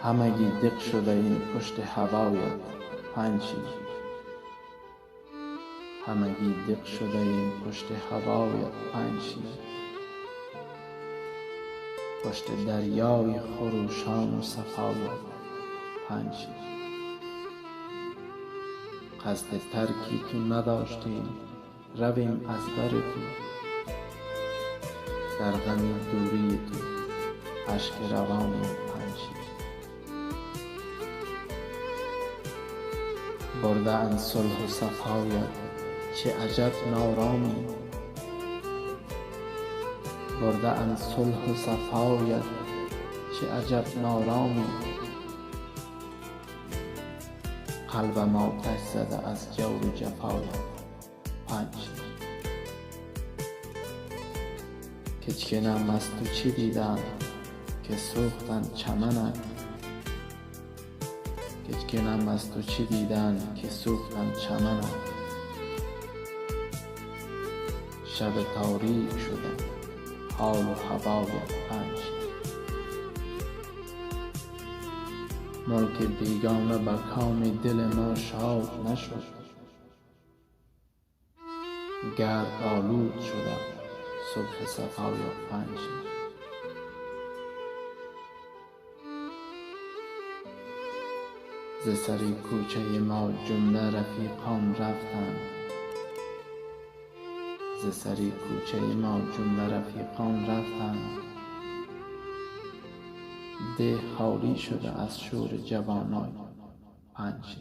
همگی دق شده این پشت هوایت پنچی، همگی دق شده این پشت هوایت پنچی، پشت دریای خروشان و صفایت پنچی. قصد ترکی تو نداشتیم رویم از بر تو، در غم دوری تو اشک روانیم پنچی. برده اند صلح و صفایت چه عجب نارامی، برده اند صلح و صفایت چه عجب نارامی، قلبم آتش زده از جور و جفایت پنچی. کچکنم از تو چه دیدم که سوختند چمنت، کچکنم از تو چه دیدن که سوختند چمنت، شب تاریک شده حال و هوایت پنچی. ملک بیگانه بر کام دل ما شاد نشد، گرد آلود شده صبح صفایت پنچی. ز سر کوچه ما جمله رفیقان رفتند، ز سر کوچه ما جمله رفیقان رفتند، ده خالی شده از شور جوانان پنچی.